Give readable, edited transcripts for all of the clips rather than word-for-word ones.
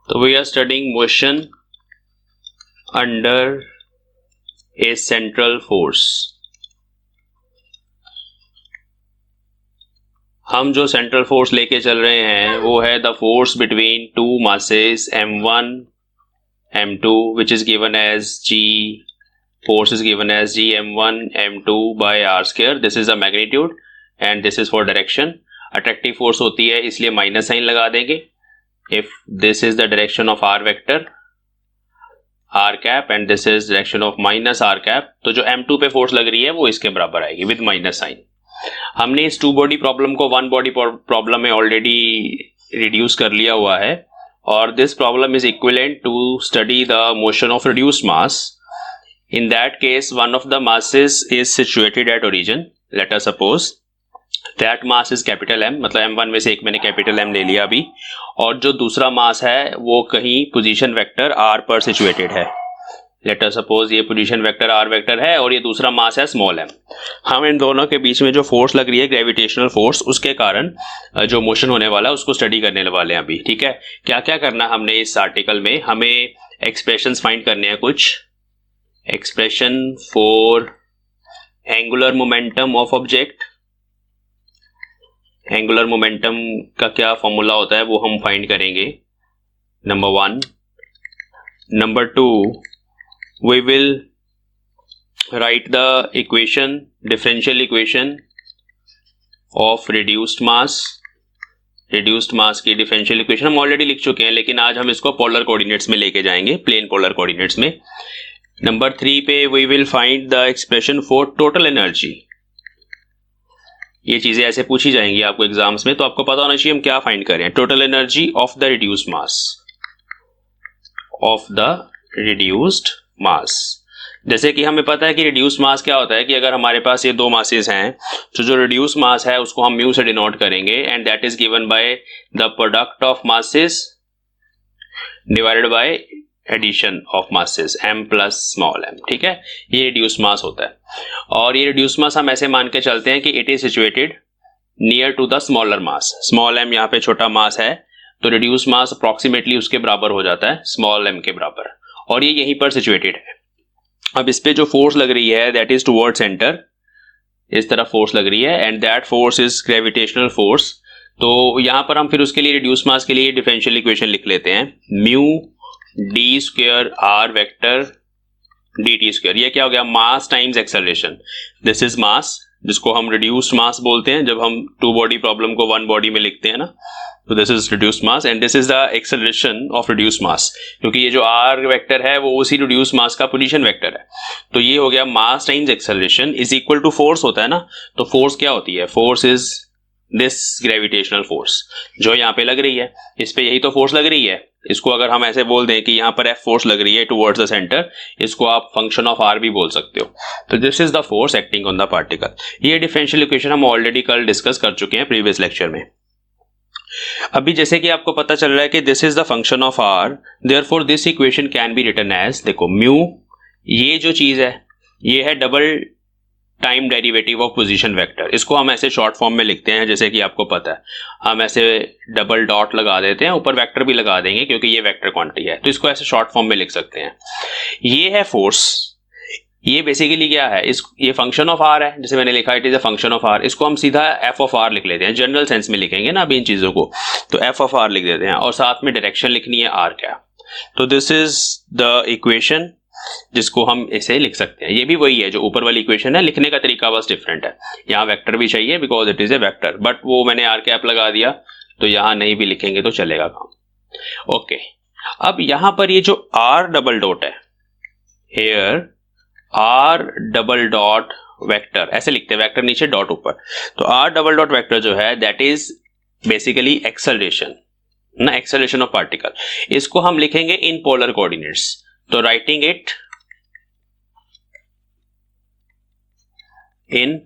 तो we are studying motion under a central force. हम जो सेंट्रल फोर्स लेके चल रहे हैं वो है the force between two masses m1 m2 which is given as g, force is given as g m1 m2 by r square. This is the magnitude and this is for direction. Attractive force होती है इसलिए minus sign लगा देंगे। If this is the direction of R vector R cap and this is direction of minus R cap, तो जो m2 पे force लग रही है वो इसके बराबर आएगी विद माइनस साइन। हमने इस टू बॉडी प्रॉब्लम को वन बॉडी प्रॉब्लम में ऑलरेडी रिड्यूस कर लिया हुआ है और this problem is equivalent to study the motion of reduced mass. In that case one of the masses is situated at origin. Let us suppose that mass is capital M, मतलब m1 में से एक मैंने capital M ले लिया अभी, और जो दूसरा मास है वो कहीं पोजीशन वेक्टर r पर सिचुएटेड है। लेट अस सपोज ये पोजीशन वेक्टर r वेक्टर है और ये दूसरा मास है स्मॉल m। हम इन दोनों के बीच में जो फोर्स लग रही है ग्रेविटेशनल फोर्स, उसके कारण जो मोशन होने वाला है उसको स्टडी करने वाले हैं अभी। ठीक है, क्या क्या करना हमने इस आर्टिकल में, हमें एक्सप्रेशंस फाइंड करने हैं कुछ। Expression for angular momentum of object, angular momentum का क्या फॉर्मूला होता है वो हम फाइंड करेंगे, number 1। Number 2, we will write the equation, differential equation of reduced mass। reduced mass की differential equation हम ऑलरेडी लिख चुके हैं, लेकिन आज हम इसको पोलर कोऑर्डिनेट्स में लेके जाएंगे, प्लेन पोलर कोऑर्डिनेट्स में। नंबर 3 पे we will find the expression for total energy। ये चीजें ऐसे पूछी जाएंगी आपको एग्जाम्स में, तो आपको पता होना चाहिए हम क्या फाइंड करें। Total energy of the reduced mass, of the reduced mass. जैसे कि हमें पता है कि रिड्यूस्ड मास क्या होता है कि अगर हमारे पास ये दो मासेस हैं तो जो रिड्यूस्ड मास है उसको हम म्यू से डिनोट करेंगे and that is given by the product of masses divided by addition of masses m plus small m। ठीक है, ये रिड्यूस्ड मास होता है और ये रिड्यूस्ड मास हम ऐसे मान के चलते हैं कि it is situated near to the smaller mass. Small m यहाँ पे छोटा मास है तो रिड्यूस्ड मास अप्रोक्सीमेटली उसके बराबर हो जाता है, स्मॉल m के बराबर, और ये यहीं पर सिचुएटेड है। अब इस पे जो फोर्स लग रही है दैट इज टुवर्ड सेंटर, इस तरफ फोर्स लग रही है and that force is gravitational force. तो यहां पर हम फिर उसके लिए रिड्यूस्ड मास के लिए डिफरेंशियल इक्वेशन लिख लेते हैं, mu d square r vector d t square. ये क्या हो गया, mass times acceleration. This is mass जिसको हम रिड्यूस्ड मास बोलते हैं जब हम टू बॉडी प्रॉब्लम को वन बॉडी में लिखते हैं ना, तो this is reduced mass and this is the acceleration of reduced mass, क्योंकि ये जो आर वेक्टर है वो उसी रिड्यूस्ड मास का पोजीशन वेक्टर है। तो ये हो गया mass times acceleration is equal to force होता है ना, तो फोर्स क्या होती है, force is this gravitational force जो यहाँ पे लग रही है, इस पे यही तो फोर्स लग रही है। इसको अगर हम ऐसे बोल दें कि यहाँ पर एफ फोर्स लग रही है टुवर्ड्स द सेंटर, इसको आप फंक्शन ऑफ आर भी बोल सकते हो। तो this is the force acting on the particle. ये डिफरेंशियल इक्वेशन हम ऑलरेडी कल डिस्कस कर चुके हैं प्रीवियस लेक्चर में। अभी जैसे कि आपको पता चल रहा है कि this is the function of R, therefore this equation can be written as, देखो म्यू ये जो चीज है ये है double time derivative of position vector. इसको हम ऐसे शॉर्ट फॉर्म में लिखते हैं, जैसे कि आपको पता है हम ऐसे डबल डॉट लगा देते हैं, ऊपर वेक्टर भी लगा देंगे क्योंकि ये वेक्टर क्वांटिटी है, तो इसको ऐसे शॉर्ट फॉर्म में लिख सकते हैं। ये है फोर्स, ये बेसिकली क्या है, ये फंक्शन ऑफ आर है, जैसे मैंने लिखा it is a function of r. इसको हम सीधा एफ ऑफ आर लिख लेते हैं, जनरल सेंस में लिखेंगे ना अभी इन चीजों को, तो एफ ऑफ आर लिख देते हैं और साथ में डायरेक्शन लिखनी है आर क्या। तो दिस इज द इक्वेशन जिसको हम इसे लिख सकते हैं। ये भी वही है जो ऊपर वाली इक्वेशन है, लिखने का तरीका बस डिफरेंट है। यहाँ वेक्टर भी चाहिए because it is A vector, but वो मैंने आर कैप लगा दिया, तो यहाँ नहीं भी लिखेंगे तो चलेगा काम। ओके, अब यहाँ पर ये जो आर डबल डॉट है, here r double dot vector ऐसे लिखते हैं, वेक्टर नीचे डॉट ऊपर, तो आर डबल डॉट वेक्टर जो है दैट इज बेसिकली एक्सेलरेशन ना, एक्सेलरेशन ऑफ पार्टिकल। इसको हम लिखेंगे इन पोलर कोऑर्डिनेट्स, तो writing it in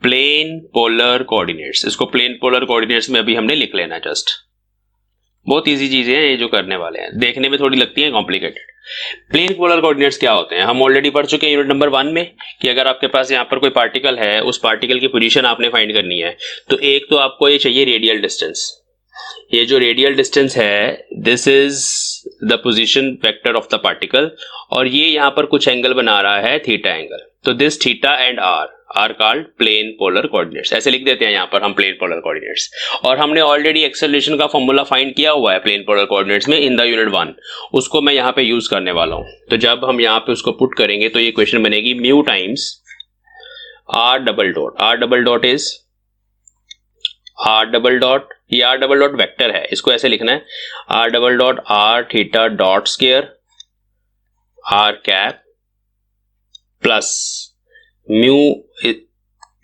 plane polar coordinates. इसको प्लेन पोलर कोऑर्डिनेट्स में अभी हमने लिख लेना, जस्ट बहुत इजी चीजें हैं ये जो करने वाले हैं, देखने में थोड़ी लगती हैं कॉम्प्लिकेटेड। प्लेन पोलर कोऑर्डिनेट्स क्या होते हैं हम ऑलरेडी पढ़ चुके हैं यूनिट नंबर 1 में, कि अगर आपके पास यहाँ पर कोई पार्टिकल है, उस पार्टिकल की पोजीशन आपने फाइंड करनी है, तो एक तो आपको ये चाहिए रेडियल डिस्टेंस, ये जो रेडियल डिस्टेंस है this is the position vector of the particle, और ये यहाँ पर कुछ एंगल बना रहा है थीटा एंगल। तो this theta and r called plane polar coordinates. ऐसे लिख देते हैं यहाँ पर हम प्लेन पोलर कोऑर्डिनेट्स। और हमने ऑलरेडी एक्सेलरेशन का फॉर्मूला फाइंड किया हुआ है प्लेन पोलर कोऑर्डिनेट्स में इन द यूनिट 1, उसको मैं यहाँ पे यूज करने वाला हूँ। तो जब हम यहाँ पे उसको पुट करेंगे तो ये इक्वेशन बनेगी mu times r double dot is r double dot, ये आर डबल डॉट वेक्टर है, इसको ऐसे लिखना है r double dot r theta dot square r cap plus mu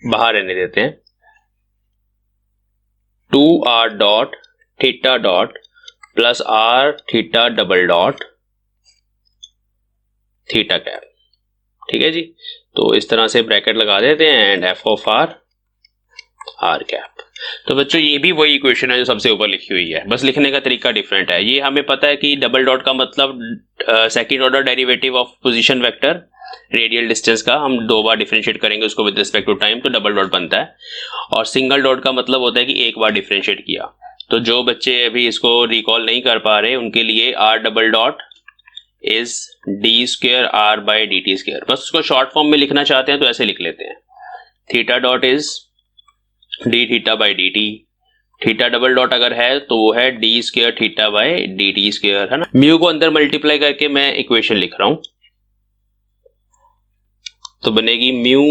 बाहर रहने देते हैं 2r dot theta dot plus r theta double dot theta cap. ठीक है जी, तो इस तरह से ब्रैकेट लगा देते हैं and f of r cap. तो बच्चों ये भी वही इक्वेशन है जो सबसे ऊपर लिखी हुई है, बस लिखने का तरीका डिफरेंट है। ये हमें पता है कि डबल डॉट का मतलब second order derivative of position vector radial distance का, हम 2 बार डिफरेंशिएट करेंगे उसको विद रिस्पेक्ट टू टाइम, तो डबल डॉट बनता है। और सिंगल डॉट का मतलब होता है कि एक बार डिफरेंशिएट किया। तो जो बच्चे अभी इसको रिकॉल नहीं कर पा रहे उनके लिए r double dot is d square r by D t square, बस उसको शॉर्ट फॉर्म में लिखना चाहते हैं तो ऐसे लिख लेते हैं theta dot is D theta by D T, theta double dot अगर है तो वो है D square theta by D t square, है ना। म्यू को अंदर मल्टीप्लाई करके मैं इक्वेशन लिख रहा हूं, तो बनेगी mu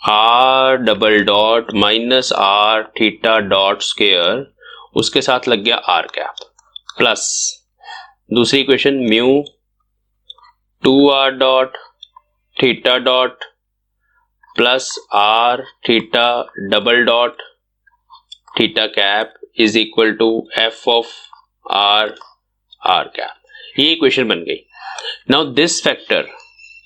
are double dot minus r theta dot square, उसके साथ लग गया आर कैप, प्लस दूसरी equation mu 2r dot theta dot plus r theta double dot theta cap is equal to f of r cap. ये equation बन गई। Now this factor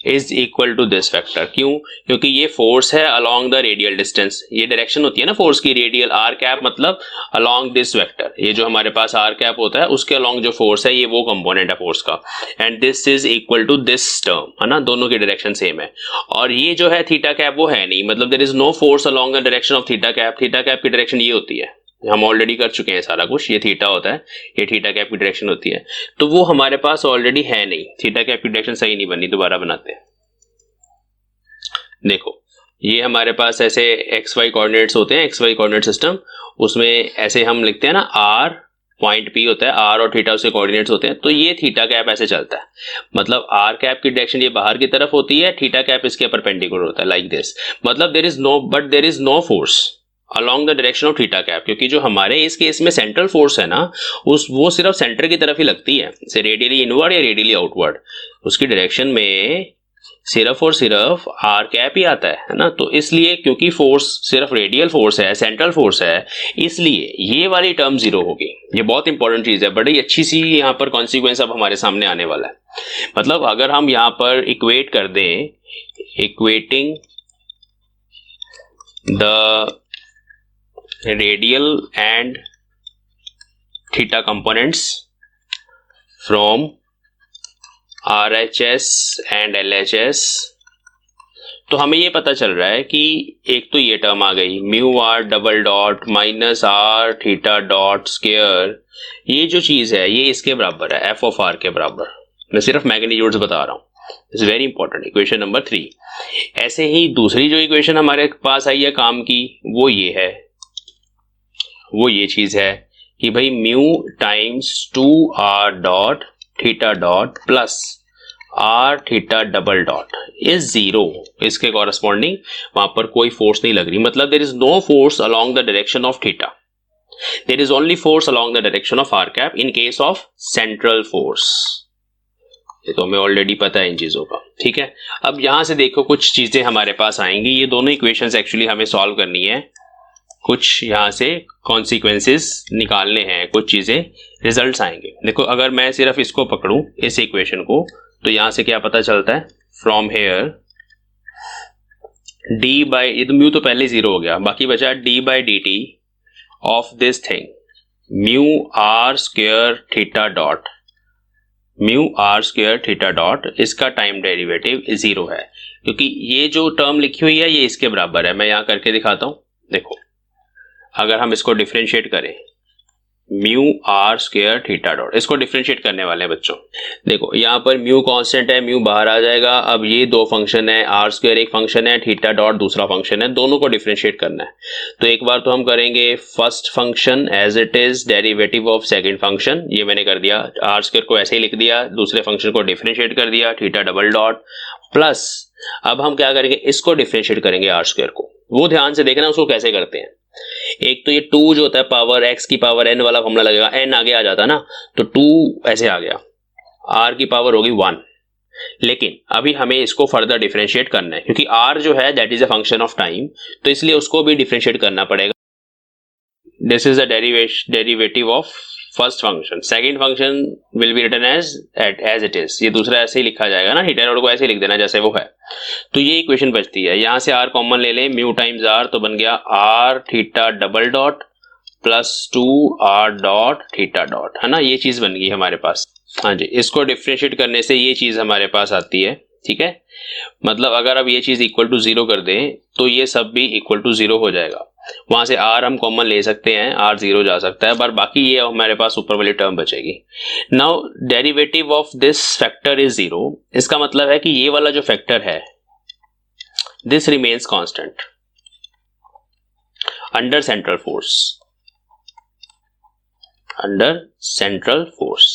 is equal to this factor, क्यों? क्योंकि ये force है along the radial distance, ये direction होती है ना फोर्स की, रेडियल आर कैप मतलब अलोंग दिस वेक्टर, ये जो हमारे पास आर कैप होता है उसके अलोंग जो फोर्स है ये वो कंपोनेंट है फोर्स का, and this is equal to this term, है ना, दोनों की डायरेक्शन सेम है। और ये जो है थीटा कैप वो है नहीं, मतलब there is no force along the direction of theta cap की डायरेक्शन ये होती है, हम ऑलरेडी कर चुके हैं सारा कुछ, ये थीटा होता है, ये थीटा कैप की डायरेक्शन होती है, तो वो हमारे पास ऑलरेडी है नहीं, थीटा कैप की डायरेक्शन सही नहीं बनी, दोबारा बनाते हैं। देखो ये हमारे पास ऐसे एक्स वाई कोऑर्डिनेट्स होते हैं, एक्स वाई कोऑर्डिनेट सिस्टम, उसमें ऐसे हम लिखते हैं ना आर पॉइंट पी होता है, आर और थीटा उसके कोऑर्डिनेट्स होते हैं, तो ये थीटा कैप ऐसे चलता है, मतलब आर कैप की डायरेक्शन ये बाहर की तरफ होती है, थीटा कैप इसके परपेंडिकुलर होता है लाइक दिस, मतलब there is no force along the direction of theta cap, क्योंकि जो हमारे इस केस में सेंट्रल फोर्स है ना वो सिर्फ सेंटर की तरफ ही लगती है, से रेडियली इनवर्ड या रेडियली आउटवर्ड, उसकी डायरेक्शन में सिर्फ और सिर्फ आर कैप ही आता है ना। तो इसलिए क्योंकि फोर्स सिर्फ रेडियल फोर्स है, सेंट्रल फोर्स है, इसलिए ये वाली टर्म जीरो होगी। ये बहुत इंपॉर्टेंट चीज है, बड़ी अच्छी सी यहाँ पर कॉन्सिक्वेंस अब हमारे सामने आने वाला है। मतलब अगर हम यहाँ पर इक्वेट कर दें, equating the radial and theta components from RHS and LHS, तो हमें ये पता चल रहा है कि एक तो ये टर्म आ गई mu are double dot minus r theta dot square, ये जो चीज है ये इसके बराबर है, एफ ऑफ आर के बराबर। मैं सिर्फ मैग्नीट्यूड्स बता रहा हूँ, it's very important. Equation number 3। ऐसे ही दूसरी जो इक्वेशन हमारे पास आई है काम की, वो ये है, वो ये चीज है कि भाई mu times 2r dot theta dot plus r theta double dot is zero, इसके कॉरेस्पॉन्डिंग वहां पर कोई फोर्स नहीं लग रही, मतलब there is no force along the direction of theta, there is only force along the direction of r cap in case of central force. ये तो हमें ऑलरेडी पता है इन चीजों का, ठीक है। अब यहां से देखो कुछ चीजें हमारे पास आएंगी, ये दोनों इक्वेशंस एक्चुअली हमें सॉल्व करनी है, कुछ यहाँ से कॉन्सिक्वेंसेस निकालने हैं, कुछ चीजें रिजल्ट्स आएंगे। देखो अगर मैं सिर्फ इसको पकड़ूं इस इक्वेशन को, तो यहां से क्या पता चलता है, फ्रॉम हेयर डी बाई, ये तो म्यू तो पहले जीरो हो गया, बाकी बचा d by D t of this thing mu are square theta dot, mu are square theta dot, इसका टाइम डेरिवेटिव जीरो है, क्योंकि ये जो टर्म लिखी हुई है ये इसके बराबर है। मैं यहां करके दिखाता हूं, देखो अगर हम इसको डिफरेंशिएट करें mu are square theta dot. इसको डिफरेंशिएट करने वाले हैं बच्चों। देखो यहाँ पर म्यू कांस्टेंट है, म्यू बाहर आ जाएगा। अब ये दो फंक्शन है, आर स्क्वायर एक फंक्शन है, थीटा डॉट दूसरा फंक्शन है, दोनों को डिफरेंशिएट करना है। तो एक बार तो हम करेंगे first function as it is derivative of second function, ये मैंने कर दिया। आर स्क्वायर को ऐसे ही लिख दिया, दूसरे फंक्शन को डिफरेंशिएट कर दिया थीटा डबल डॉट प्लस। अब हम क्या करेंगे, इसको डिफरेंशिएट करेंगे आर स्क्वायर को। वो ध्यान से देखना उसको कैसे करते हैं। एक तो ये 2 जो होता है पावर x की पावर n वाला फॉर्मूला लगेगा, n आगे आ जाता ना, तो 2 ऐसे आ गया, r की पावर होगी 1। लेकिन अभी हमें इसको फर्दर डिफरेंशिएट करना है, क्योंकि r जो है that is a function of time, तो इसलिए उसको भी डिफरेंशिएट करना पड़ेगा। This is the derivative of first function, second function will be written as it is. ये दूसरा ऐसे ही लिखा जाएगा ना, थीटा डॉट को ऐसे ही लिख देना जैसे वो है। तो ये इक्वेशन बचती है, यहां से r कॉमन ले लें, म्यू टाइम्स r, तो बन गया r theta double dot plus 2r dot theta dot, है ना। ये चीज बन गई हमारे पास। हाँ जी, इसको डिफरेंशिएट करने से ये चीज हमारे पास आती है, ठीक है। मतलब अगर अब ये चीज इक्वल टू 0 कर दें तो ये सब भी इक्वल टू 0 हो जाएगा। वहां से r हम कॉमन ले सकते हैं, r 0 जा सकता है, पर बाकी ये हमारे पास ऊपर वाली टर्म बचेगी। Now derivative of this factor is 0। इसका मतलब है कि ये वाला जो फैक्टर है this remains constant under central force. Under central force,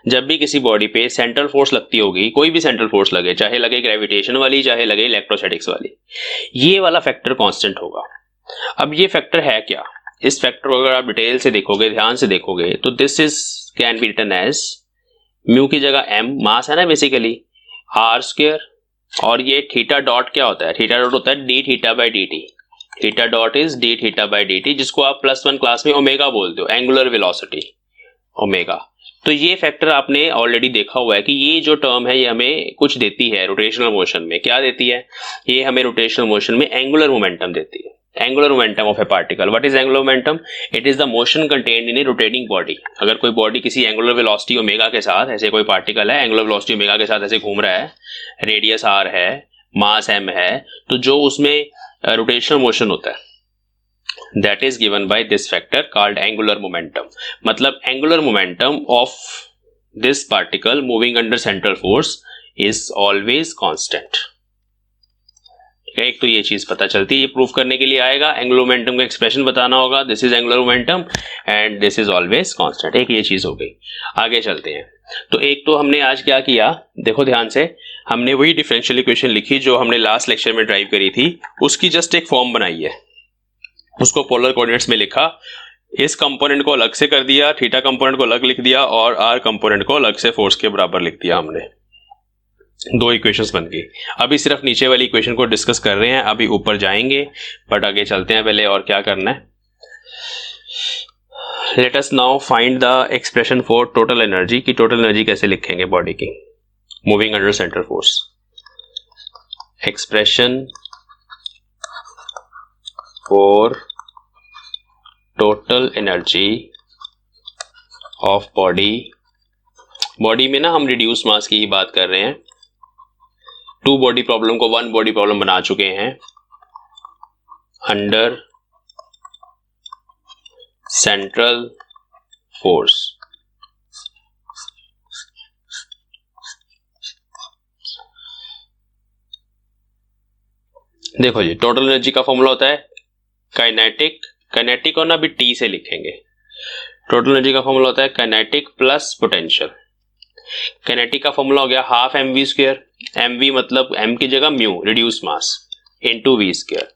जब भी किसी बॉडी पे सेंट्रल फोर्स लगती होगी, कोई भी सेंट्रल फोर्स लगे, चाहे लगे ग्रेविटेशन वाली, चाहे लगे इलेक्ट्रोस्टैटिक्स वाली, ये वाला फैक्टर कांस्टेंट होगा। अब ये फैक्टर है क्या, इस फैक्टर को अगर आप डिटेल से देखोगे, ध्यान से देखोगे, तो this is can be written as mu की जगह m, मास है ना बेसिकली, आर स्क्वायर, और ये थीटा डॉट क्या होता है, थीटा डॉट होता है D theta by D T. Theta dot is D theta by D T, जिसको आप +1 क्लास में ओमेगा बोलते हो, एंगुलर वेलोसिटी ओमेगा। तो ये फैक्टर आपने ऑलरेडी देखा हुआ है कि ये जो टर्म है ये हमें कुछ देती है रोटेशनल मोशन में। क्या देती है, ये हमें रोटेशनल मोशन में एंगुलर मोमेंटम देती है, angular momentum of A particle. What is angular momentum, it is the motion contained in A rotating body. अगर कोई बॉडी किसी एंगुलर वेलोसिटी ओमेगा के साथ, ऐसे कोई पार्टिकल है एंगुलर वेलोसिटी ओमेगा के साथ ऐसे घूम रहा है, रेडियस r है, मास m है, तो जो उसमें रोटेशनल मोशन होता है that is given by this factor called angular momentum। मतलब angular momentum of this particle moving under central force is always constant। एक तो ये चीज पता चलती है, ये प्रूफ करने के लिए आएगा, एंगुलर मोमेंटम का एक्सप्रेशन बताना होगा, this is angular momentum and this is always constant. एक ये चीज हो गई। आगे चलते हैं। तो एक तो हमने आज क्या किया, देखो ध्यान से, हमने वही डिफरेंशियल इक्वेशन लिखी जो हमने लास्ट लेक्चर में ड्राइव करी थी, उसकी जस्ट एक फॉर्म बनाई है, उसको पोलर कोऑर्डिनेट्स में लिखा, इस कंपोनेंट को अलग से कर दिया, थीटा कंपोनेंट को अलग लिख दिया और आर कंपोनेंट को अलग से फोर्स के बराबर लिख दिया हमने। दो इक्वेशंस बन गई। अभी सिर्फ नीचे वाली इक्वेशन को डिस्कस कर रहे हैं, अभी ऊपर जाएंगे, बट आगे चलते हैं पहले और क्या करना है। Let us now find the expression for total energy, की टोटल एनर्जी कैसे लिखेंगे बॉडी की moving under central force. Expression for total energy of body. Body में ना हम रिड्यूस मास की ही बात कर रहे हैं। 2 बॉडी प्रॉब्लम को 1 बॉडी प्रॉब्लम बना चुके हैं अंडर सेंट्रल फोर्स। देखो जी, टोटल एनर्जी का फॉर्मूला होता है काइनेटिक, काइनेटिक और ना भी टी से लिखेंगे। टोटल एनर्जी का फॉर्मूला होता है काइनेटिक प्लस पोटेंशियल। काइनेटिक का फॉर्मूला हो गया हाफ mv स्क्वायर, mv मतलब m की जगह mu reduce mass into v square.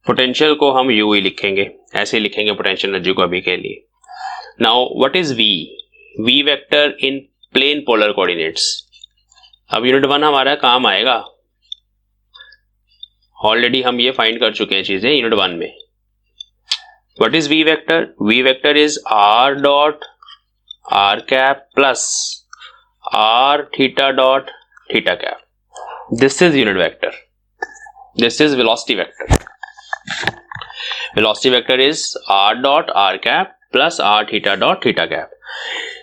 Potential को हम u ही लिखेंगे, ऐसे लिखेंगे पोटेंशियल एनर्जी को अभी के लिए। Now what is v, v vector in plane polar coordinates. अब यूनिट 1 हमारा काम आएगा, ऑलरेडी हम ये फाइंड कर चुके हैं चीजें यूनिट 1 में। What is v vector, v vector is r dot r cap plus r theta dot theta cap. This is unit vector, this is velocity vector. Velocity vector is r dot r cap plus r theta dot theta cap.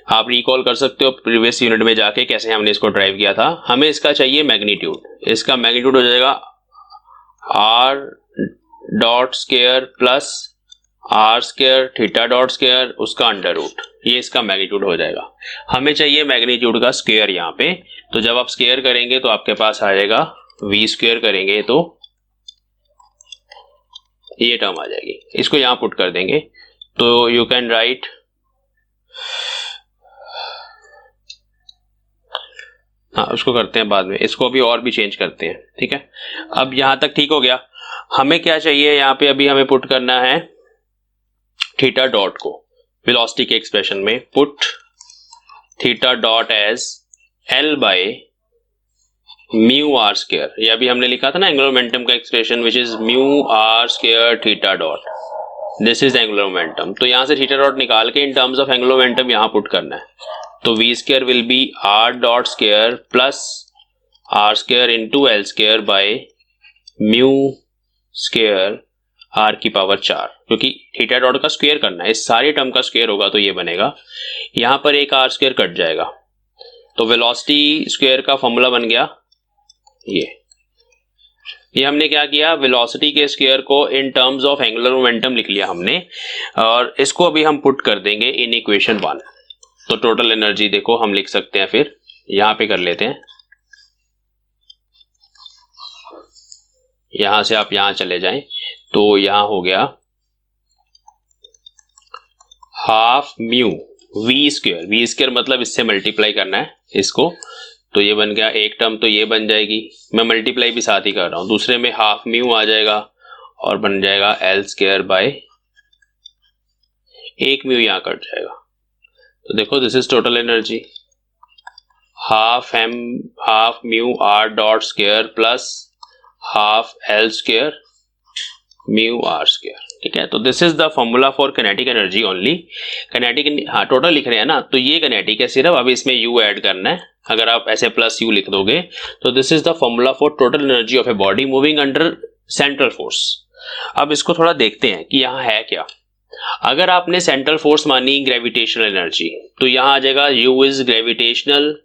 आप recall कर सकते हो previous unit में जाके कैसे हमने इसको drive किया था। हमें इसका चाहिए मैग्नीट्यूड, इसका मैग्नीट्यूड हो जाएगा r dot square plus r square theta dot square उसका अंडर रूट, ये इसका मैग्नीट्यूड हो जाएगा। हमें चाहिए मैग्नीट्यूड का स्क्वायर यहाँ पे, तो जब आप स्क्वायर करेंगे तो आपके पास आ जाएगा वी स्क्वायर करेंगे तो ये टर्म आ जाएगी। इसको यहां पुट कर देंगे तो यू कैन राइट हाँ उसको करते हैं बाद में, इसको भी और भी चेंज करते हैं। ठीक है, अब यहां तक ठीक हो गया। हमें क्या चाहिए यहाँ पे, अभी हमें पुट करना है थीटा डॉट को वेलोसिटी के एक्सप्रेशन में, put theta dot as l by mu are square. ये अभी हमने लिखा था ना एंगुलर मोमेंटम का expression which is mu are square theta dot, this is angular momentum. तो यहां से थीटा डॉट निकाल के in terms of angular momentum यहां पुट करना है, तो v square will be r dot square plus r square into L square by mu square r की पावर 4, क्योंकि थीटा डॉट का स्क्वायर करना है, इस सारे टर्म का स्क्वायर होगा तो ये बनेगा। यहां पर एक आर स्क्वायर कट जाएगा, तो वेलोसिटी स्क्वायर का फॉर्मूला बन गया ये हमने क्या किया, वेलोसिटी के स्क्वायर को इन टर्म्स ऑफ एंगुलर मोमेंटम लिख लिया हमने, और इसको अभी हम पुट कर देंगे इन इक्वेशन 1। तो टोटल एनर्जी देखो हम लिख सकते हैं, फिर यहां पे कर लेते हैं, यहां से आप यहां चले जाएं तो यहां हो गया half mu v square, v square मतलब इससे मल्टीप्लाई करना है इसको, तो ये बन गया एक टर्म, तो ये बन जाएगी, मैं मल्टीप्लाई भी साथ ही कर रहा हूं, दूसरे में हाफ म्यू आ जाएगा और बन जाएगा एल स्क्वायर बाय एक म्यू यहां कट जाएगा। तो देखो this is total energy, half mu are dot square plus half L square mu are square. ठीक है, तो this is the formula for kinetic energy only. Kinetic हाँ टोटल लिख रहे हैं ना, तो ये काइनेटिक है सिर्फ, अभी इसमें यू ऐड करना है। अगर आप ऐसे प्लस यू लिख दोगे तो this is the formula for total energy of a body moving under central force. अब इसको थोड़ा देखते हैं कि यहाँ है क्या। अगर आपने सेंट्रल फोर्स मानी ग्रेविटेशनल एनर्जी, तो यहां आ जाएगा you is gravitational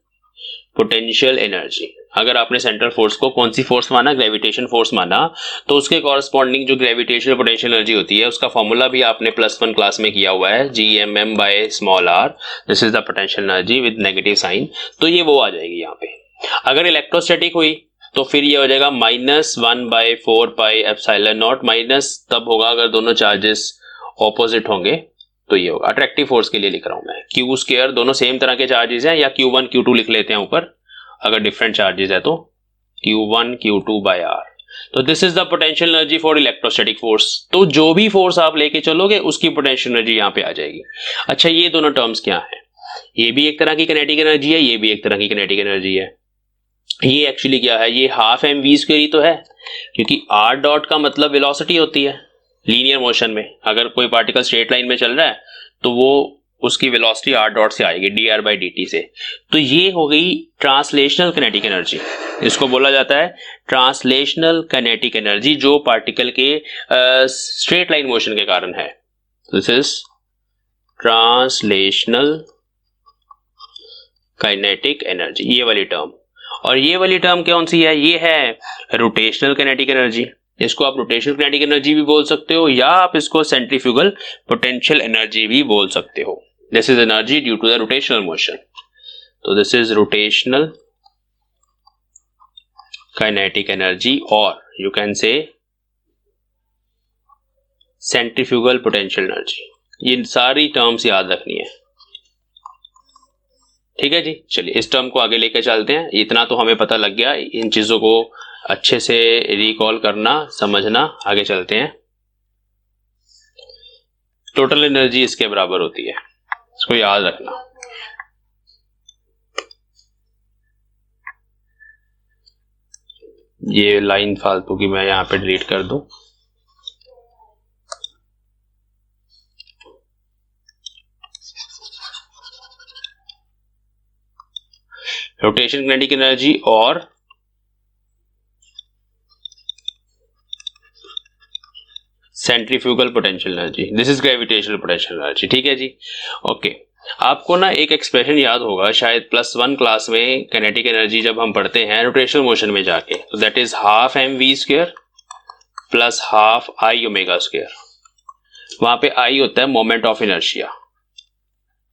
potential energy. अगर आपने सेंट्रल फोर्स को कौन सी फोर्स माना, ग्रेविटेशन फोर्स माना, तो उसके कॉरस्पॉन्डिंग जो ग्रेविटेशनल पोटेंशियल एनर्जी होती है उसका फॉर्मूला भी आपने +1 क्लास में किया हुआ है, GMM by small r, this is the potential energy with negative sign, तो ये वो आ जाएगी यहाँ पे। अगर इलेक्ट्रोस्टैटिक हुई तो फिर ये हो जाएगा -1/4πε0, माइनस तब होगा अगर दोनों चार्जेस ऑपोजिट होंगे, तो ये होगा। अट्रैक्टिव फोर्स के लिए लिख रहा हूं मैं, क्यू स्क्वायर दोनों सेम तरह के चार्जेस हैं, या Q1 Q2 लिख लेते हैं ऊपर, अगर डिफरेंट चार्जेस है तो Q1 Q2 बाय R। तो this is the potential energy for electrostatic force. तो जो भी फोर्स आप लेके चलोगे उसकी पोटेंशियल एनर्जी यहाँ पे आ जाएगी। अच्छा, ये दोनों टर्म्स क्या है, ये भी एक तरह की काइनेटिक एनर्जी है, ये भी एक तरह की काइनेटिक एनर्जी है। ये एक्चुअली क्या है, ये हाफ एम वी स्क्वायर ही तो है, क्योंकि आर डॉट का मतलब वेलोसिटी होती है लीनियर मोशन में। अगर कोई पार्टिकल स्ट्रेट लाइन में चल रहा है तो वो उसकी वेलोसिटी आर डॉट से आएगी dr बाई dt से। तो ये हो गई ट्रांसलेशनल काइनेटिक एनर्जी, इसको बोला जाता है ट्रांसलेशनल काइनेटिक एनर्जी, जो पार्टिकल के स्ट्रेट लाइन मोशन के कारण है। This is translational kinetic energy, ये वाली टर्म। और ये वाली टर्म कौन सी है, ये है रोटेशनल काइनेटिक एनर्जी। इसको आप रोटेशनल काइनेटिक एनर्जी भी बोल सकते हो, या आप इसको सेंट्रीफ्यूगल पोटेंशियल एनर्जी भी बोल सकते हो। This is energy due to the rotational motion, तो this is rotational kinetic energy, और you can say centrifugal potential energy. ये सारी टर्म्स याद रखनी है, ठीक है जी। चलिए इस टर्म को आगे लेकर चलते हैं। इतना तो हमें पता लग गया, इन चीजों को अच्छे से रिकॉल करना, समझना। आगे चलते हैं। टोटल एनर्जी इसके बराबर होती है, इसको याद रखना। ये लाइन फालतू की मैं यहां पे डिलीट कर दूं। रोटेशन काइनेटिक एनर्जी और centrifugal potential energy, this is gravitational potential energy. ठीक है जी, ओके। आपको ना एक एक्सप्रेशन याद होगा शायद +1 क्लास में, काइनेटिक एनर्जी जब हम पढ़ते हैं रोटेशनल मोशन में जाके, तो that is half m v square plus half I omega square. वहां पे आई होता है moment of inertia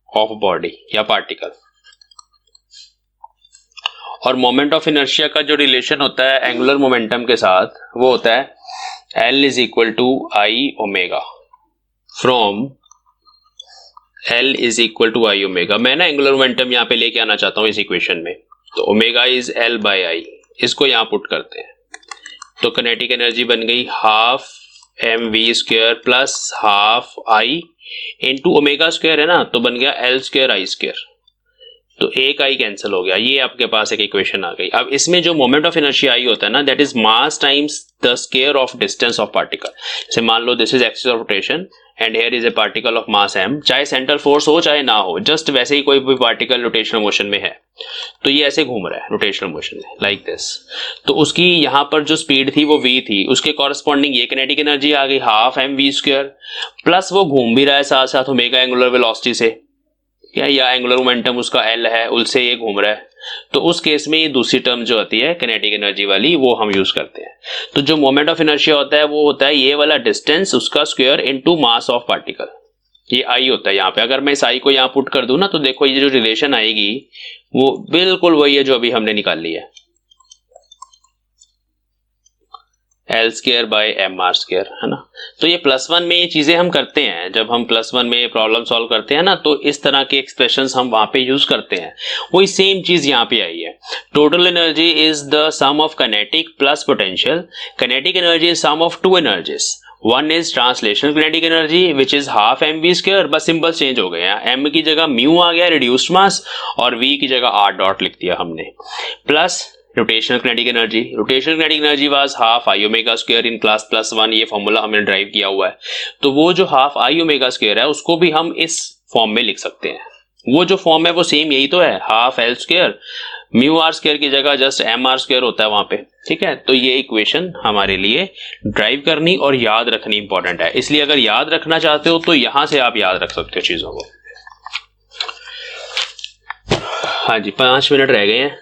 of body या पार्टिकल, और मोमेंट ऑफ इनर्शिया का जो रिलेशन होता है एंगुलर मोमेंटम के साथ वो होता है L is equal to I omega from L is equal to I omega. मैं ना एंगुलर मोमेंटम यहाँ पे लेके आना चाहता हूँ इस इक्वेशन में, तो ओमेगा इज L बाय आई, इसको यहाँ पुट करते हैं तो किनेटिक एनर्जी बन गई half m v square plus half I into omega square है ना, तो बन गया L स्क्वायर आई स्क्वायर, तो एक आई कैंसिल हो गया। ये आपके पास एक इक्वेशन आ गई। अब इसमें जो मोमेंट ऑफ इनर्शिया आई होता है ना, that is mass times the square of distance of particle. जैसे मान लो this is axis of rotation and here is a particle of mass m, चाहे सेंट्रल फोर्स हो चाहे ना हो, जस्ट वैसे ही कोई भी पार्टिकल रोटेशनल मोशन में है, तो ये ऐसे घूम रहा है रोटेशनल मोशन में लाइक दिस, तो उसकी यहाँ पर जो स्पीड थी वो v थी, उसके कॉरेस्पॉन्डिंग ये किनेटिक एनर्जी आ गई half m v square, plus वो घूम भी रहा है साथ साथ ओमेगा एंगुलर वेलोसिटी से, या एंगुलर मोमेंटम उसका L है, उससे ये घूम रहा है, तो उस केस में ये दूसरी टर्म जो आती है किनेटिक एनर्जी वाली वो हम यूज करते हैं। तो जो मोमेंट ऑफ इनर्शिया होता है वो होता है ये वाला डिस्टेंस उसका square into mass of particle, ये आई होता है यहाँ पे। अगर मैं इस आई को यहाँ पुट कर दूं ना, तो देखो ये जो रिलेशन आएगी वो बिल्कुल वही है जो अभी हमने निकाल लिया है, L square by m r square, है ना। तो ये +1 में ये चीजें हम करते हैं, जब हम +1 में प्रॉब्लम सॉल्व करते हैं ना, तो इस तरह के एक्सप्रेशंस हम वहां पे यूज करते हैं। वही सेम चीज यहाँ पे आई है। Total energy is the sum of kinetic plus potential. Kinetic energy is sum of two energies, one is translational kinetic energy which is half m v square, बस सिंबल चेंज हो गए हैं, एम की जगह म्यू आ गया reduced मास और we की जगह आर डॉट लिख दिया हमने, plus rotational kinetic energy. Rotational kinetic energy was half I omega square in class +1, ये फॉर्मूला हमने ड्राइव किया हुआ है। तो वो जो हाफ आई ओमेगा स्क्वायर है उसको भी हम इस फॉर्म में लिख सकते हैं, वो जो फॉर्म है वो सेम यही तो है, half L square, mu are square की जगह जस्ट एम आर स्क्वायर होता है वहां पे, ठीक है। तो ये इक्वेशन हमारे लिए ड्राइव करनी और याद रखनी इंपॉर्टेंट है, इसलिए अगर याद रखना चाहते हो तो यहां से आप याद रख सकते हो चीजों को। हाँ जी, 5 मिनट रह गए हैं।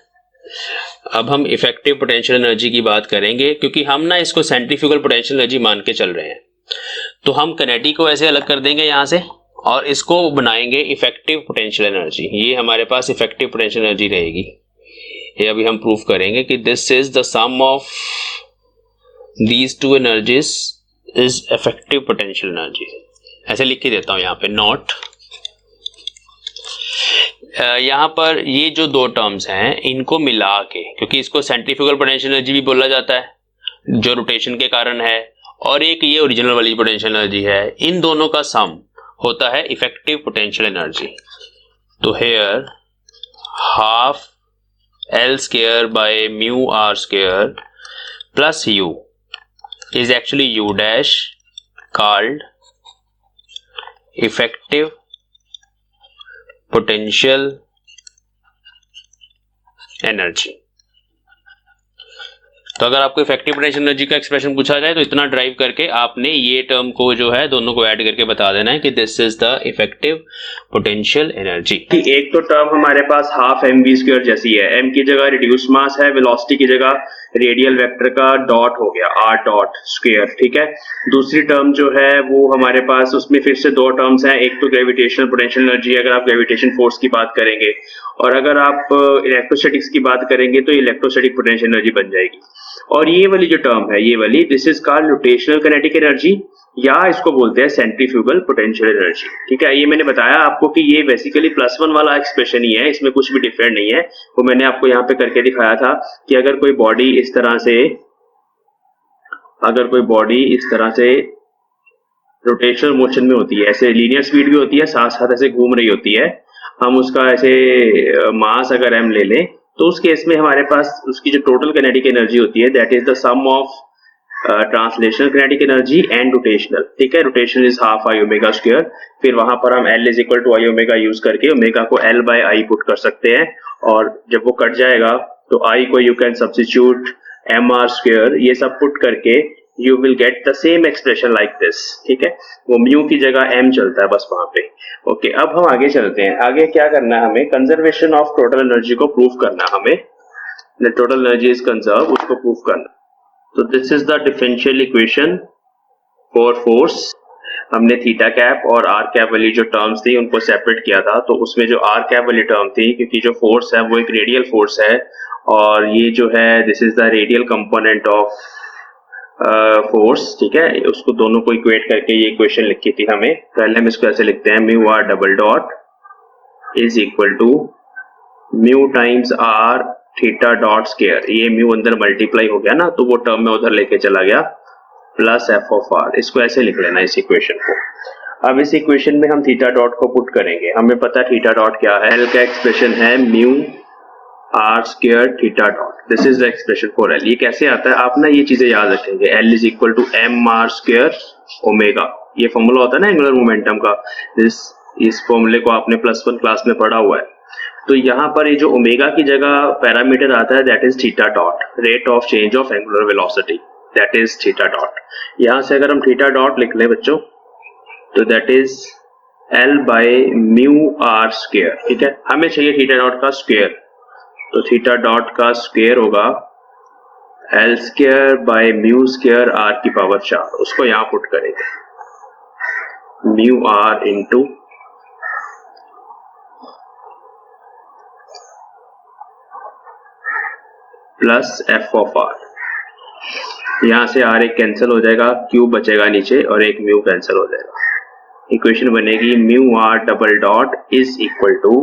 अब हम इफेक्टिव पोटेंशियल एनर्जी की बात करेंगे, क्योंकि हम ना इसको सेंट्रीफ्यूगल पोटेंशियल एनर्जी मान के चल रहे हैं, तो हम किनेटिक को ऐसे अलग कर देंगे यहां से और इसको बनाएंगे इफेक्टिव पोटेंशियल एनर्जी। ये हमारे पास इफेक्टिव पोटेंशियल एनर्जी रहेगी, ये अभी हम प्रूफ करेंगे कि this is the sum of these two energies is effective potential energy. ऐसे लिख के देता हूं यहाँ पे नोट। यहाँ पर ये जो दो टर्म्स हैं इनको मिला के, क्योंकि इसको सेंट्रीफ्यूगल पोटेंशियल एनर्जी भी बोला जाता है जो रोटेशन के कारण है, और एक ये ओरिजिनल वाली पोटेंशियल एनर्जी है, इन दोनों का सम होता है इफेक्टिव पोटेंशियल एनर्जी। तो here half L square by mu are square plus u is actually u dash called effective potential energy. तो अगर आपको इफेक्टिव पोटेंशियल एनर्जी का एक्सप्रेशन पूछा जाए तो इतना ड्राइव करके आपने ये टर्म को जो है दोनों को ऐड करके बता देना है कि this is the effective potential energy. एक तो टर्म हमारे पास हाफ एम वी स्क्वायर जैसी है, एम की जगह रिड्यूस मास है, वेलोसिटी की जगह रेडियल वेक्टर का डॉट हो गया आर डॉट स्क्वायर, ठीक है। दूसरी टर्म जो है वो हमारे पास उसमें फिर से दो टर्म्स हैं, एक तो ग्रेविटेशनल पोटेंशियल एनर्जी अगर आप ग्रेविटेशन फोर्स की बात करेंगे, और अगर आप इलेक्ट्रोस्टैटिक्स की बात करेंगे तो इलेक्ट्रोस्टैटिक पोटेंशियल एनर्जी बन जाएगी। और ये वाली जो टर्म है, ये वाली, this is called rotational kinetic energy, या इसको बोलते हैं सेंट्रीफ्यूगल पोटेंशियल एनर्जी, ठीक है। ये मैंने बताया आपको कि ये बेसिकली +1 वाला एक्सप्रेशन ही है, इसमें कुछ भी डिफरेंट नहीं है। वो मैंने आपको यहाँ पे करके दिखाया था कि अगर कोई बॉडी इस तरह से रोटेशनल मोशन में होती है, ऐसे लीनियर स्पीड भी होती है, साथ साथ ऐसे घूम रही होती है, हम उसका ऐसे मास अगर m ले लें, तो उस केस में हमारे पास उसकी जो टोटल काइनेटिक एनर्जी होती है that is the sum of translational kinetic energy and rotational, ठीक है। Rotational is half I omega square, फिर वहां पर हम L is equal to I omega use करके ओमेगा को L बाय आई पुट कर सकते हैं, और जब वो कट जाएगा तो आई को you can substitute m r square, ये सब पुट करके you will get the same expression like this, ठीक है। वो म्यू की जगह m चलता है बस वहां पे। ओके, अब हम आगे चलते हैं। आगे क्या करना है हमें, कंजर्वेशन ऑफ टोटल एनर्जी को प्रूफ करना है हमें, टोटल एनर्जी इज कंजर्व, उसको प्रूफ करना। तो this is the differential equation for force. हमने थीटा कैप और आर कैप वाली जो टर्म्स थी उनको सेपरेट किया था। तो उसमें जो आर कैप वाली टर्म थी, क्योंकि जो फोर्स है वो एक रेडियल फोर्स है और ये जो है this is the radial component of force, ठीक है, उसको दोनों को इक्वेट करके ये इक्वेशन लिखी थी हमें। पहले हम इसको ऐसे लिखते हैं, mu are double dot is equal to mu times r theta dot square. ये म्यू अंदर मल्टीप्लाई हो गया ना, तो वो टर्म में उधर लेके चला गया, प्लस एफ ऑफ आर। इसको ऐसे लिख लेना इस इक्वेशन को। अब इस इक्वेशन में हम थीटा डॉट को पुट करेंगे। हमें पता है थीटा डॉट क्या है, एल का एक्सप्रेशन है mu are square theta dot, this is the expression for l. ये कैसे आता है, आप ना ये चीजें याद रखेंगे, l is equal to m r square omega. ये फॉर्मूला होता है ना एंगुलर मोमेंटम का, इस फॉर्मूले को आपने +1 क्लास में पढ़ा हुआ है। तो यहाँ पर ये जो ओमेगा की जगह पैरामीटर आता है that is theta dot, rate of change of angular velocity, that is theta dot. यहां से अगर हम थीटा डॉट लिख लें बच्चों, तो that is l by mu are square, ठीक है। हमें चाहिए थीटा डॉट का स्क्वायर, तो थीटा डॉट का स्क्वायर होगा l square by mu square r की पावर 4, उसको यहां पुट करेंगे, mu r into plus f of r. यहां से आर एक कैंसिल हो जाएगा, क्यूब बचेगा नीचे और एक म्यू कैंसिल हो जाएगा। इक्वेशन बनेगी mu are double dot is equal to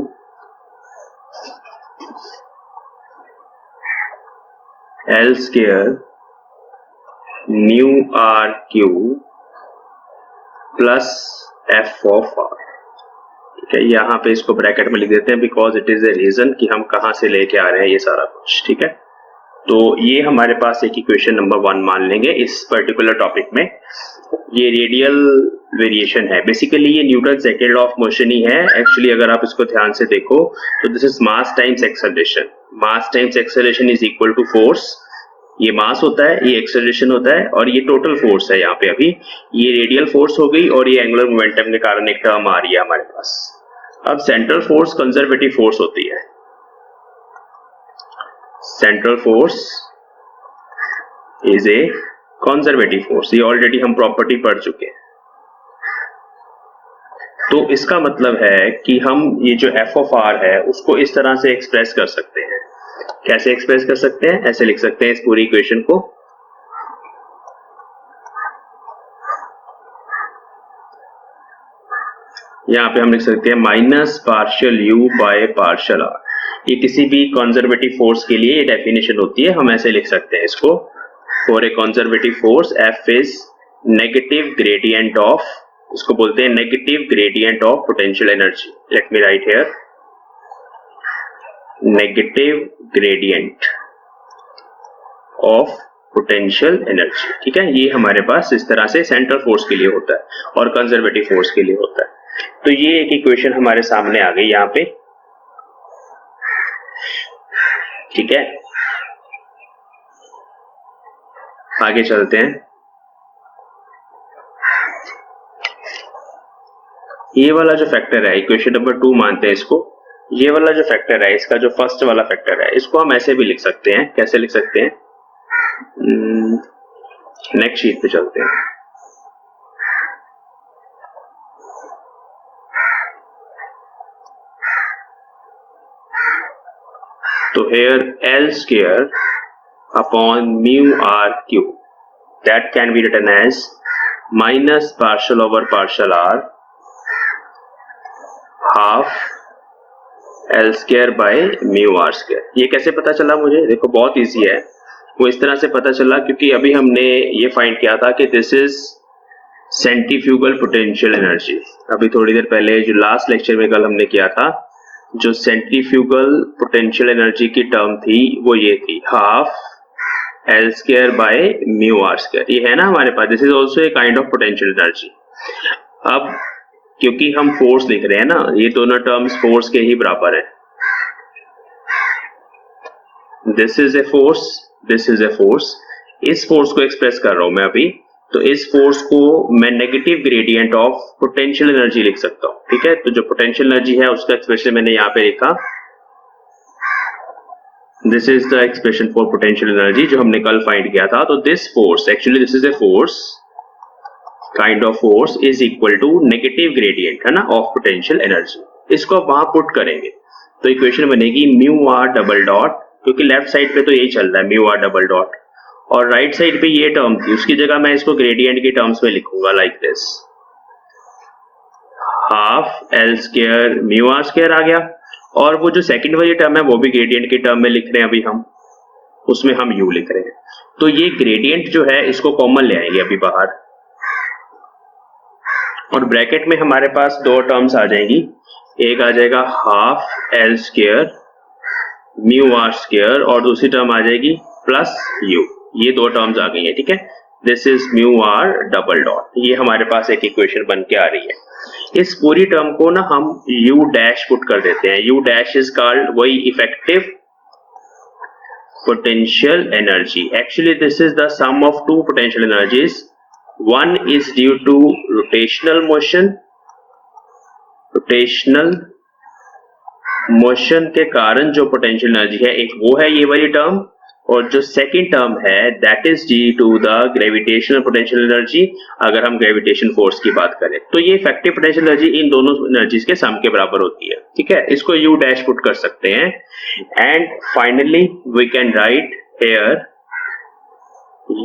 l square mu r cube plus f of r, ठीक है। यहाँ पे इसको ब्रैकेट में लिख देते हैं because it is a reason कि हम कहां से लेके आ रहे हैं ये सारा कुछ, ठीक है। तो ये हमारे पास एक इक्वेशन नंबर 1 मान लेंगे इस पर्टिकुलर टॉपिक में। ये रेडियल वेरिएशन है, बेसिकली ये Newton second law of motion ही है एक्चुअली। अगर आप इसको ध्यान से देखो तो this is mass times acceleration, mass times acceleration is equal to force. ये मास होता है, ये एक्सेलरेशन होता है और ये टोटल फोर्स है। यहाँ पे अभी ये रेडियल फोर्स हो गई और ये एंगुलर मोमेंटम के कारण एक टर्म आ रही है हमारे पास। अब सेंट्रल फोर्स कंजर्वेटिव फोर्स होती है, central force is a conservative force, ये ऑलरेडी हम प्रॉपर्टी पढ़ चुके हैं। तो इसका मतलब है कि हम ये जो एफ ऑफ आर है उसको इस तरह से एक्सप्रेस कर सकते हैं। कैसे एक्सप्रेस कर सकते हैं, ऐसे लिख सकते हैं इस पूरी इक्वेशन को, यहां पे हम लिख सकते हैं minus partial u by partial r. ये किसी भी कंजर्वेटिव फोर्स के लिए ये डेफिनेशन होती है, हम ऐसे लिख सकते हैं इसको, for a conservative force F is negative gradient of, इसको बोलते हैं negative gradient of potential energy. Let me right here, negative gradient of potential energy, ठीक है। ये हमारे पास इस तरह से सेंट्रल फोर्स के लिए होता है और कंजर्वेटिव फोर्स के लिए होता है। तो ये एक इक्वेशन हमारे सामने आ गई यहां पे, ठीक है। आगे चलते हैं, ये वाला जो फैक्टर है इक्वेशन नंबर 2 मानते हैं इसको, ये वाला जो फैक्टर है इसका जो फर्स्ट वाला फैक्टर है इसको हम ऐसे भी लिख सकते हैं। कैसे लिख सकते हैं, नेक्स्ट शीट पे चलते हैं। तो here L square upon mu r cube, that can be written as minus partial over partial r half L square by mu r square। ये कैसे पता चला मुझे, देखो बहुत इजी है। वो इस तरह से पता चला क्योंकि अभी हमने ये फाइंड किया था कि this is centrifugal potential energy. अभी थोड़ी देर पहले जो लास्ट लेक्चर में कल हमने किया था, जो सेंट्रीफ्यूगल पोटेंशियल एनर्जी की टर्म थी वो ये थी half L square by mu are square. ये है ना हमारे पास, this is also a kind of potential energy. अब क्योंकि हम फोर्स लिख रहे हैं ना, ये दोनों टर्म्स फोर्स के ही बराबर है। This is a force, this is a force, इस फोर्स को एक्सप्रेस कर रहा हूं मैं अभी, तो इस फोर्स को मैं negative gradient of potential energy लिख सकता हूं, ठीक है। तो जो पोटेंशियल एनर्जी है उसका एक्सप्रेशन मैंने यहां पे लिखा, this is the expression for potential energy जो हमने कल फाइंड किया था। तो this force, actually this is a force kind of force is equal to negative gradient है ना ऑफ पोटेंशियल एनर्जी। इसको आप वहां पुट करेंगे तो इक्वेशन बनेगी म्यू आर डबल डॉट, क्योंकि लेफ्ट साइड पे तो यही चल रहा है म्यू आर डबल डॉट, और राइट साइड पे ये टर्म थी, उसकी जगह मैं इसको ग्रेडियंट के टर्म्स में लिखूंगा like this, half L square mu are square आ गया, और वो जो सेकंड वाली टर्म है वो भी ग्रेडियंट के टर्म में लिख रहे हैं अभी हम, उसमें हम यू लिख रहे हैं। तो ये ग्रेडियंट जो है इसको कॉमन ले आएंगे अभी बाहर, और ब्रैकेट में हमारे पास दो टर्म्स आ जाएंगी, एक आ जाएगा half L square mu are square और दूसरी टर्म आ जाएगी प्लस यू, ये दो टर्म्स आ गई है, ठीक है। This is mu are double dot, ये हमारे पास एक इक्वेशन बन के आ रही है। इस पूरी टर्म को ना हम यू डैश पुट कर देते हैं, यू डैश इज कॉल्ड वही effective potential energy. Actually this is the sum of two potential energies. One is due to rotational motion के कारण जो potential energy है, एक वो है ये वाली टर्म, और जो सेकेंड टर्म है that is due to the gravitational potential energy, अगर हम gravitation force की बात करें तो ये effective potential energy इन दोनों energies के सम के बराबर होती है, ठीक है। इसको u डैश पुट कर सकते हैं, and finally we can write here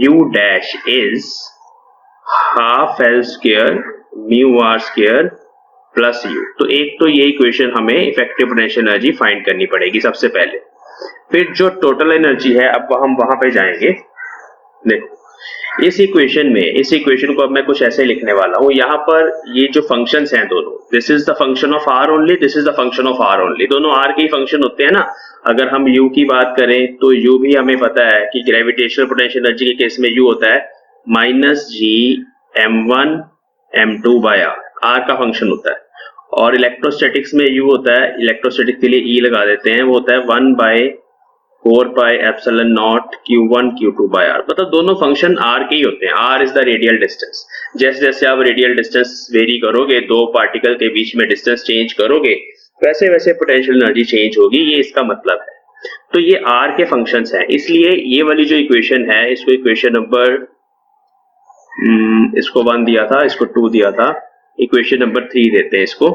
u dash is half l square mu r square plus u। तो एक तो ये इक्वेशन हमें इफेक्टिव पोटेंशियल एनर्जी फाइंड करनी पड़ेगी सबसे पहले, फिर जो टोटल एनर्जी है अब हम वहां पे जाएंगे। देखो इस इक्वेशन को अब मैं कुछ ऐसे लिखने वाला हूं, यहाँ पर ये जो फंक्शंस हैं दोनों, this is the function of r only, this is the function of r only, दोनों आर के ही फंक्शन होते हैं ना। अगर हम यू की बात करें तो यू भी हमें पता है कि ग्रेविटेशनल पोटेंशियल एनर्जी के केस में यू होता है minus G m1 m2 by R का फंक्शन होता है, और इलेक्ट्रोस्टैटिक्स में यू होता है, इलेक्ट्रोस्टैटिक्स के लिए ई लगा देते हैं, वो होता है 1 by 4 pi epsilon naught q1 q2 by R. मतलब दोनों फंक्शन आर के ही होते हैं, R is the radial distance. जैसे जैसे आप रेडियल डिस्टेंस वेरी करोगे, दो पार्टिकल के बीच में डिस्टेंस चेंज करोगे, वैसे वैसे पोटेंशियल एनर्जी चेंज होगी, ये इसका मतलब है। तो ये आर के फंक्शंस हैं, इसलिए ये वाली जो इक्वेशन है इसको इक्वेशन नंबर इसको 1 दिया था, इसको 2 दिया था, इक्वेशन नंबर 3 देते हैं इसको।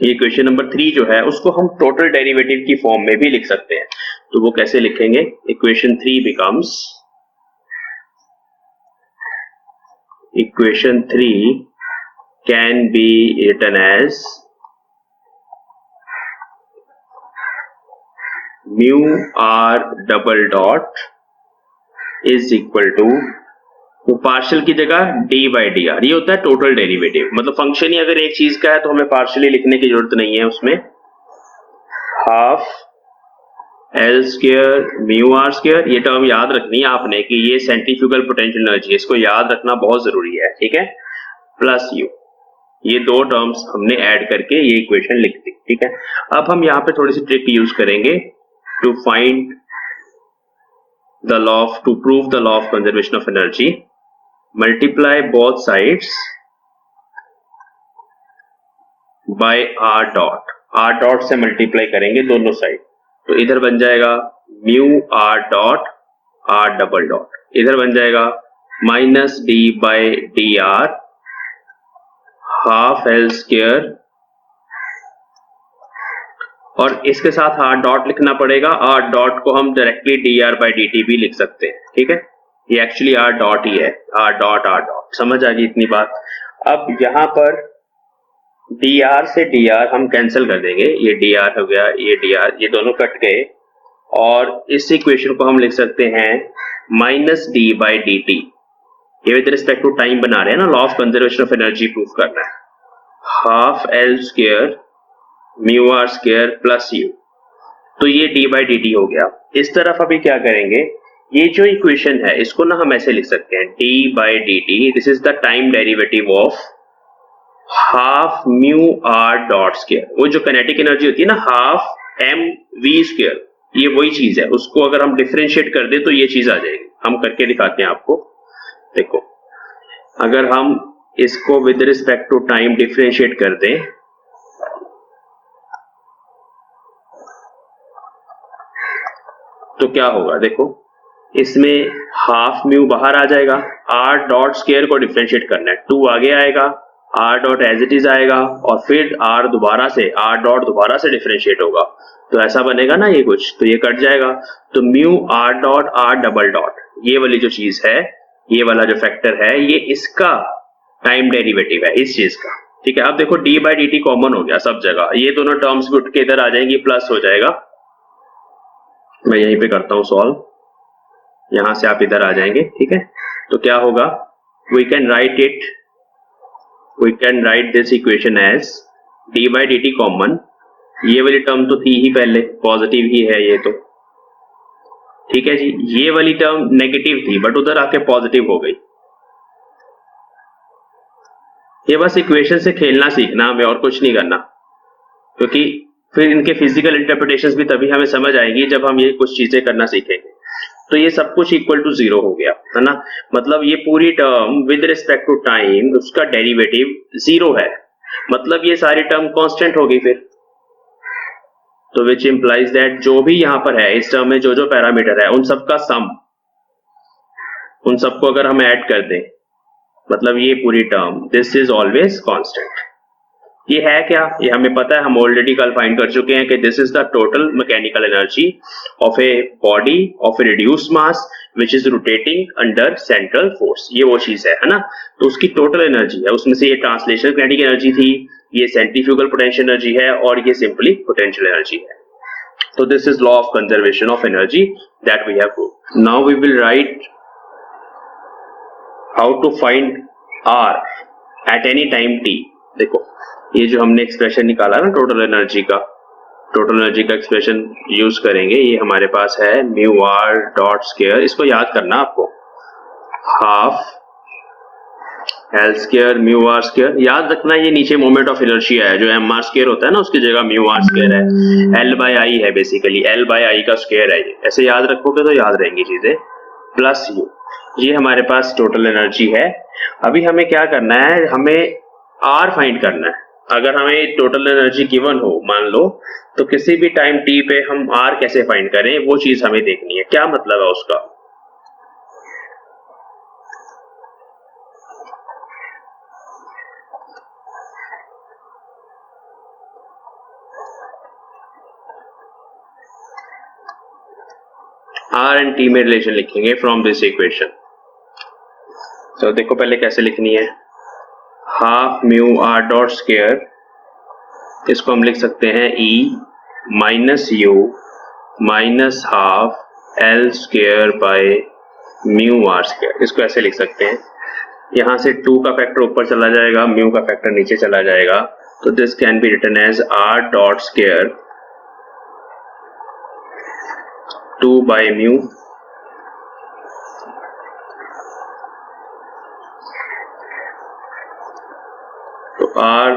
इक्वेशन नंबर 3 जो है उसको हम टोटल डेरिवेटिव की फॉर्म में भी लिख सकते हैं, तो वो कैसे लिखेंगे? Equation 3 becomes, equation 3 can be written as mu are double dot is equal to, वो पार्शियल की जगह डी बाई डी आर, ये होता है टोटल डेरिवेटिव। मतलब फंक्शन ही अगर एक चीज का है तो हमें पार्शियली लिखने की जरूरत नहीं है उसमें, half L square mu are square, ये टर्म याद रखनी है आपने कि ये सेंट्रीफ्यूगल पोटेंशियल एनर्जी, इसको याद रखना बहुत जरूरी है, ठीक है, प्लस यू, ये दो टर्म्स हमने ऐड करके ये इक्वेशन लिख दी, ठीक है। अब हम यहाँ पे थोड़ी सी ट्रिक यूज करेंगे to find the law of, to prove the law of conservation of energy. Multiply both sides by r dot, r dot से मल्टीप्लाई करेंगे दोनों साइड, तो इधर बन जाएगा mu r dot r double dot, इधर बन जाएगा minus D by D are half L square, और इसके साथ आर डॉट लिखना पड़ेगा, आर डॉट को हम directly D R by D T भी लिख सकते हैं, ठीक है। ये एक्चुअली आर डॉट ही है, आर डॉट समझ आ गई इतनी बात। अब यहां पर डी आर से डी आर हम कैंसिल कर देंगे, ये डी आर हो गया, ये डी आर, ये दोनों कट गए, और इस इक्वेशन को हम लिख सकते हैं minus D by D T, ये विद रिस्पेक्ट टू टाइम बना रहे हैं ना, law of conservation of energy proof करना है, half L square mu are square plus U, तो ये डी बाई डी टी हो गया। इस तरफ अभी क्या करेंगे, ये जो इक्वेशन है इसको ना हम ऐसे लिख सकते हैं D by D T, this is the time derivative of half mu are dot square. वो जो काइनेटिक एनर्जी होती है ना हाफ एम वी स्क्वायर, ये वही चीज है, उसको अगर हम डिफरेंशिएट कर दें तो ये चीज आ जाएगी। हम करके दिखाते हैं आपको, देखो अगर हम इसको with respect to time differentiate कर दें तो क्या होगा, देखो इसमें हाफ म्यू बाहर आ जाएगा, आर डॉट स्क्वायर को डिफरेंशिएट करना है, 2 आगे आएगा, R dot as it is आएगा और फिर आर डॉट दोबारा से डिफरेंशिएट होगा, तो ऐसा बनेगा ना ये कुछ, तो ये कट जाएगा, तो mu R dot are double dot, ये वाली जो चीज है, ये वाला जो फैक्टर है, ये इसका टाइम डेरिवेटिव है इस चीज का, ठीक है। अब देखो D by D T common हो गया सब जगह, ये दोनों टर्म्स भी उठ के इधर आ जाएंगी, प्लस हो जाएगा, मैं यहीं पे करता हूं सॉल्व, यहां से आप इधर आ जाएंगे, ठीक है। तो क्या होगा, we can write this equation as D by D T common, ये वाली टर्म तो थी ही पहले, पॉजिटिव ही है ये तो, ठीक है जी, ये वाली टर्म नेगेटिव थी बट उधर आके पॉजिटिव हो गई। ये बस इक्वेशन से खेलना सीखना हमें, और कुछ नहीं करना, क्योंकि फिर इनके फिजिकल इंटरप्रिटेशंस भी तभी हमें समझ आएगी जब हम ये कुछ चीजें करना सीखेंगे। तो ये सब कुछ इक्वल टू 0 हो गया है ना, मतलब ये पूरी term with respect to time उसका डेरिवेटिव 0 है, मतलब ये सारी टर्म कांस्टेंट होगी फिर, तो विच इंप्लाइज दैट जो भी यहां पर है इस टर्म में जो जो पैरामीटर है उन सबका सम, उन सबको अगर हम ऐड कर दें, मतलब ये पूरी term this is always constant. ये है क्या, ये हमें पता है, हम ऑलरेडी कल फाइंड कर चुके हैं कि this is the total mechanical energy of a body of A reduced mass which is rotating under central force, ये वो चीज है ना, तो उसकी टोटल एनर्जी है, उसमें से ये ट्रांसलेशनल काइनेटिक एनर्जी थी, ये सेंट्रीफ्यूगल पोटेंशियल एनर्जी है और ये सिंपली पोटेंशियल एनर्जी है। तो this is law of conservation of energy that we have proved. Now we will write how to find R at any time t। देखो ये जो हमने एक्सप्रेशन निकाला ना टोटल एनर्जी का एक्सप्रेशन यूज करेंगे, ये हमारे पास है म्यू r डॉट स्क्वायर, इसको याद करना आपको, half L square mu are square, याद रखना ये नीचे मोमेंट ऑफ इनर्शिया है, जो एम आर स्क्वायर होता है ना उसकी जगह म्यू आर स्क्वायर है, एल बाई आई है, बेसिकली एल बाई आई का स्क्वायर है, ये ऐसे याद रखोगे तो याद रहेंगी चीजें, प्लस यू, ये हमारे पास टोटल एनर्जी है। अभी हमें क्या करना है, हमें आर फाइंड करना है। अगर हमें टोटल एनर्जी गिवन हो मान लो, तो किसी भी टाइम टी पे हम आर कैसे फाइंड करें वो चीज हमें देखनी है, क्या मतलब है उसका। आर एंड टी में रिलेशन लिखेंगे फ्रॉम दिस इक्वेशन। तो देखो पहले कैसे लिखनी है, half mu are dot square, इसको हम लिख सकते हैं E minus U minus half L square by mu are square, इसको ऐसे लिख सकते हैं। यहां से 2 का फैक्टर ऊपर चला जाएगा, म्यू का फैक्टर नीचे चला जाएगा, तो this can be written as R dot square 2 by mu R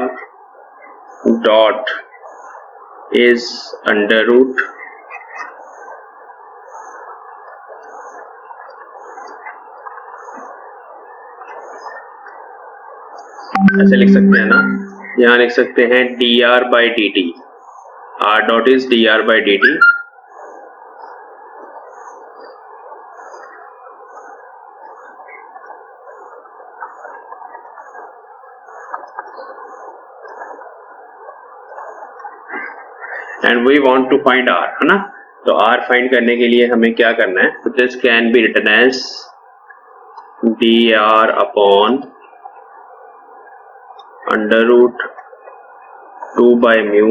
dot is under root ऐसे लिख सकते हैं ना, यहाँ लिख सकते हैं dr by dt, R dot is dr by dt, and we want to find R, है ना। तो R फाइंड करने के लिए हमें क्या करना है, तो this can be written as dr upon under root 2 by mu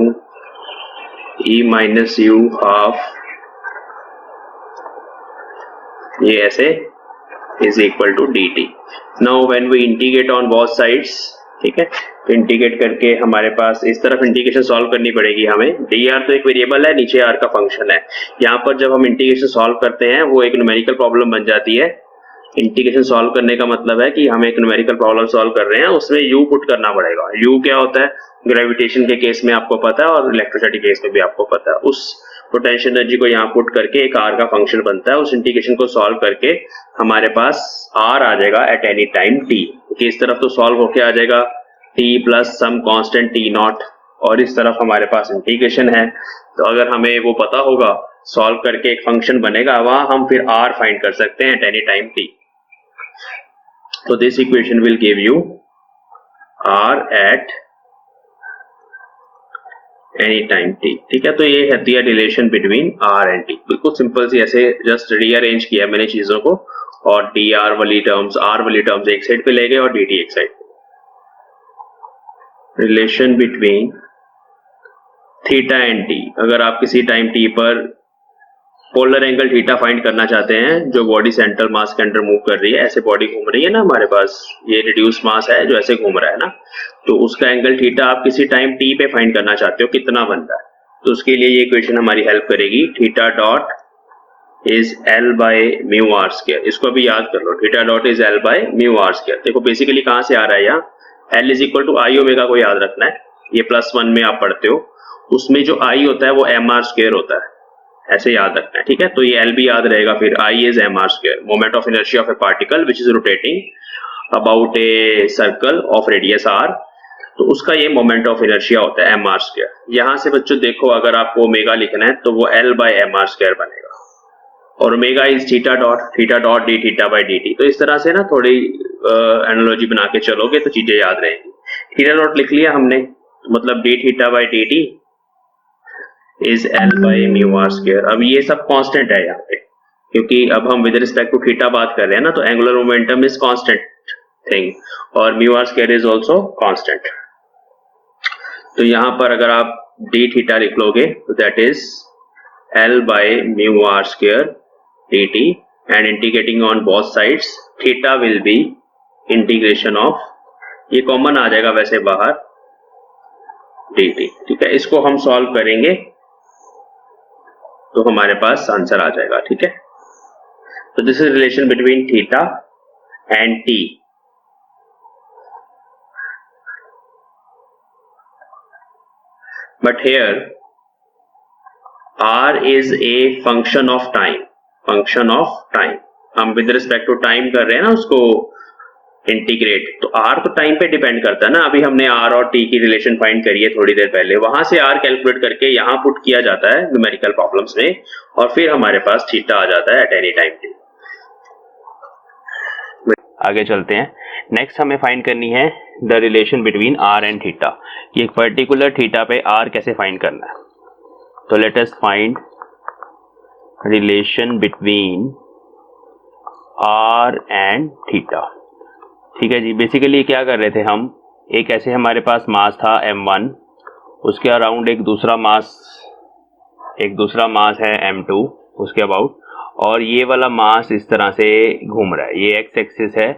E minus U half, ये ऐसे is equal to dt। Now when we integrate on both sides, ठीक है, तो इंटीग्रेट करके हमारे पास इस तरफ इंटीग्रेशन सॉल्व करनी पड़ेगी हमें। dr तो एक वेरिएबल है, नीचे r का फंक्शन है। यहाँ पर जब हम इंटीग्रेशन सॉल्व करते हैं वो एक न्यूमेरिकल प्रॉब्लम बन जाती है। इंटीग्रेशन सॉल्व करने का मतलब है कि हम एक न्यूमेरिकल प्रॉब्लम सॉल्व कर रहे हैं, उसमें u पुट करना पड़ेगा। u क्या होता है, ग्रेविटेशन के केस में आपको पता है और इलेक्ट्रिसिटी केस में भी आपको पता है। उस पोटेंशियल एनर्जी को यहाँ पुट करके एक r का फंक्शन बनता है, उस इंटीग्रेशन को सॉल्व करके हमारे पास r आ जाएगा एट एनी टाइम t, क्योंकि इस तरफ तो सॉल्व होके आ जाएगा t plus some constant t naught, और इस तरफ हमारे पास इंटीग्रेशन है। तो अगर हमें वो पता होगा सॉल्व करके एक फंक्शन बनेगा, वहां हम फिर r फाइंड कर सकते हैं एट एनी टाइम t। तो this equation will give you r at any time t। ठीक है, तो ये है दिया relation between r and t। बिल्कुल सिंपल सी, ऐसे जस्ट रीअरेंज किया मैंने चीजों को, और dr वाली टर्म्स, r वाली टर्म्स एक साइड पे ले गए और dt एक साइड पे। Relation between theta and t, अगर आप किसी टाइम t पर पोलर एंगल थीटा फाइंड करना चाहते हैं, जो बॉडी सेंट्रल मास के अंडर मूव कर रही है, ऐसे बॉडी घूम रही है ना हमारे पास, ये रिड्यूस मास है जो ऐसे घूम रहा है ना, तो उसका एंगल थीटा आप किसी टाइम t पे फाइंड करना चाहते हो कितना बन रहा है, तो उसके लिए ये इक्वेशन हमारी हेल्प करेगी। Theta dot is L by mu are square. इसको भी याद कर लो, theta dot is L by mu are square. देखो बेसिकली कहां से आ रहा है, यहाँ L is equal to I omega को याद रखना है, ये +1 में आप पढ़ते हो, उसमें जो I होता है वो mr स्क्वायर होता है, ऐसे याद रखना है। ठीक है, तो ये L भी याद रहेगा, फिर I is mr square, moment of inertia of A particle which is rotating about a circle of radius r, तो उसका ये मोमेंट ऑफ इनर्शिया होता है mr स्क्वायर। यहां से बच्चों देखो, अगर आपको ओमेगा लिखना है तो वो L बाय mr स्क्वायर बनेगा, और omega is theta dot D theta by D T. तो इस तरह से ना थोड़ी एनालॉजी बना के चलोगे तो चीजें याद रहेंगी। थीटा डॉट लिख लिया हमने, मतलब D theta by D T is L by mu are square. अब ये सब कांस्टेंट है यहाँ पे, क्योंकि अब हम विद रिस्पेक्ट टू थीटा बात कर रहे हैं ना, तो angular momentum is constant thing, और mu are square is also constant. तो यहां पर अगर आप डी थीटा लिख लोगे तो that is L by mu are square dt, and integrating on both sides theta will be integration of, ये कॉमन आ जाएगा वैसे बाहर, dt। ठीक है, इसको हम सॉल्व करेंगे तो हमारे पास आंसर आ जाएगा। ठीक है, तो this is relation between theta and t। But here r is a function of time, function of time, हम विद रिस्पेक्ट टू टाइम कर रहे हैं ना उसको इंटीग्रेट, तो r तो टाइम पे डिपेंड करता है ना। अभी हमने r और t की रिलेशन फाइंड करी है थोड़ी देर पहले, वहां से r कैलकुलेट करके यहां पुट किया जाता है न्यूमेरिकल प्रॉब्लम्स में, और फिर हमारे पास थीटा आ जाता है एट एनी टाइम t। आगे चलते हैं। नेक्स्ट हमें फाइंड करनी है the relation between r and theta, कि एक पर्टिकुलर थीटा पे r कैसे फाइंड करना है। तो let us find relation between r and theta. ठीक है जी, बेसिकली क्या कर रहे थे हम, एक ऐसे हमारे पास मास था m1, उसके अराउंड एक दूसरा मास है m2 उसके अबाउट, और ये वाला मास इस तरह से घूम रहा है, ये x एक्सिस है,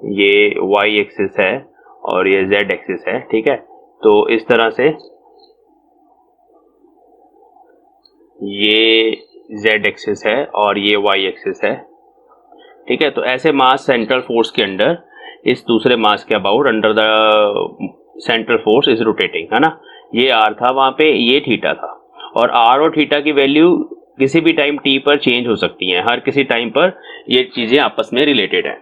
ये y एक्सिस है, और ये z एक्सिस है। ठीक है, तो इस तरह से ये z एक्सिस है और ये y एक्सिस है। ठीक है, तो ऐसे मास सेंट्रल फोर्स के अंडर इस दूसरे मास के about under the central force is rotating, है ना। ये r था वहां पे, ये थीटा था, और r और थीटा की वैल्यू किसी भी टाइम t पर चेंज हो सकती है, हर किसी टाइम पर ये चीजें आपस में रिलेटेड है।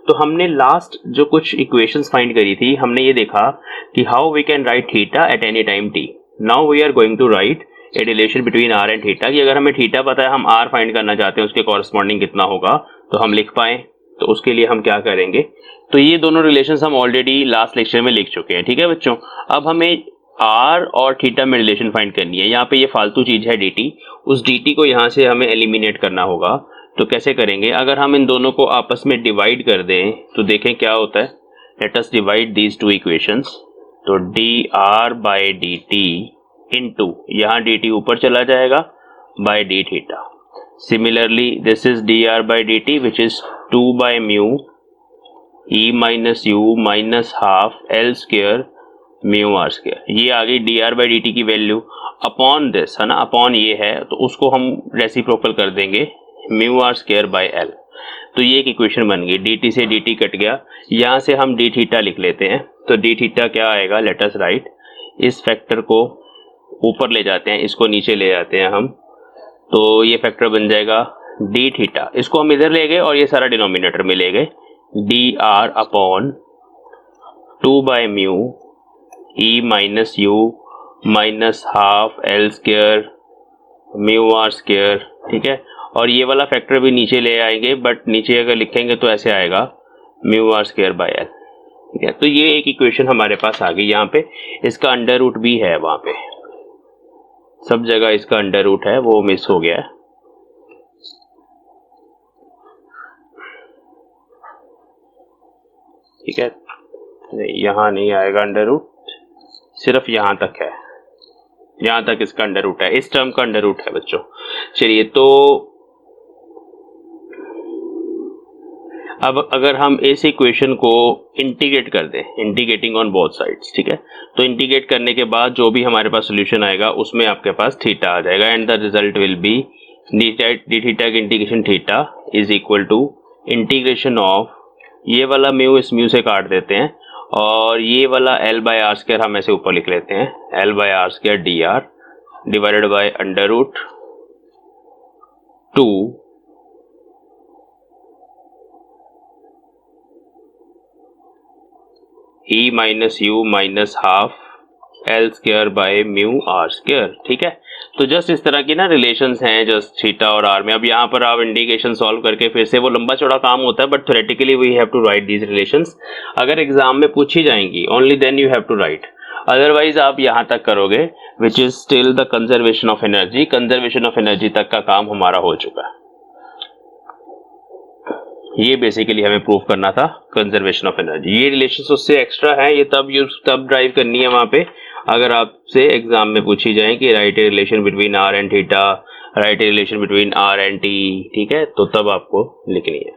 तो हमने लास्ट जो कुछ इक्वेशंस फाइंड करी थी, हमने ये देखा कि how we can write theta at any time t। Now we are going to write a relation between r and theta, कि अगर हमें थीटा पता है, हम r फाइंड करना चाहते हैं, उसके कॉरस्पॉन्डिंग कितना होगा तो हम लिख पाए, तो उसके लिए हम क्या करेंगे, तो ये दोनों रिलेशंस हम ऑलरेडी लास्ट लेक्चर में लिख चुके हैं। ठीक है बच्चों, अब हमें r और थीटा में रिलेशन फाइंड करनी है। यहाँ पे ये फालतू चीज है dt, उस dt को यहाँ से हमें एलिमिनेट करना होगा। तो कैसे करेंगे, अगर हम इन दोनों को आपस में डिवाइड कर दें तो देखें क्या होता है। Let us divide these two equations. तो dr बाय dt इनटू, यहाँ dt ऊपर चला जाएगा, by d theta. Similarly this is dr bye dt which is 2 by mu e minus u minus half l square mu are square. ये आ गई dr bye dt की value upon this, है ना, अपॉन ये है, तो उसको हम रेसिप्रोकल कर देंगे mu are square by l। तो ये एक इक्वेशन बन गई, dt से dt कट गया, यहाँ से हम d थीटा लिख लेते हैं। तो d थीटा क्या आएगा, लेट अस राइट, इस फैक्टर को ऊपर ले जाते हैं, इसको नीचे ले जाते हैं हम, तो ये फैक्टर बन जाएगा d थीटा, इसको हम इधर ले गए और ये सारा डिनोमिनेटर में ले गए, dr upon 2 by mu e minus u minus half l square mu are square, ठीक है। और ये वाला फैक्टर भी नीचे ले आएंगे, बट नीचे अगर लिखेंगे तो ऐसे आएगा mu are square by L, ठीक है। तो ये एक इक्वेशन हमारे पास आ गई। यहाँ पे इसका अंडर रूट भी है, वहां पे सब जगह इसका अंडर रूट है, वो मिस हो गया है, ठीक है। नहीं, यहाँ नहीं आएगा अंडर रूट, सिर्फ यहाँ तक है, यहाँ तक इसका अंडर रूट है, इस टर्म का अंडर रूट है बच्चों। चलिए, तो अब अगर हम इस इक्वेशन को इंटीग्रेट कर दें, इंटीग्रेटिंग ऑन बोथ साइड्स, ठीक है, तो इंटीग्रेट करने के बाद जो भी हमारे पास सोल्यूशन आएगा उसमें आपके पास थीटा आ जाएगा, and the result will be D theta की integration theta is equal to integration of, ये वाला म्यू इस म्यू से काट देते हैं, और ये वाला एल बाय आर स्क्वायर हम ऐसे ऊपर लिख लेते हैं, L by R square D R divided by under root 2 E minus U minus half L square by mu are square, ठीक है। तो जस्ट इस तरह की ना रिलेशंस हैं जस्ट थीटा और आर में। अब यहाँ पर आप इंटीग्रेशन सॉल्व करके फिर से वो लंबा चौड़ा काम होता है, but theoretically we have to write these relations. अगर एग्जाम में पूछी जाएंगी only then you have to write, otherwise आप यहाँ तक करोगे, which is still the conservation of energy. Conservation of energy तक का काम हमारा हो चुका है, ये बेसिकली हमें प्रूव करना था, कंजर्वेशन ऑफ एनर्जी। ये रिलेशन उससे एक्स्ट्रा है, ये तब ड्राइव करनी है वहां पे अगर आपसे एग्जाम में पूछी जाए कि write a relation between R and theta, write a relation between R and T, ठीक है, तो तब आपको लिखनी है।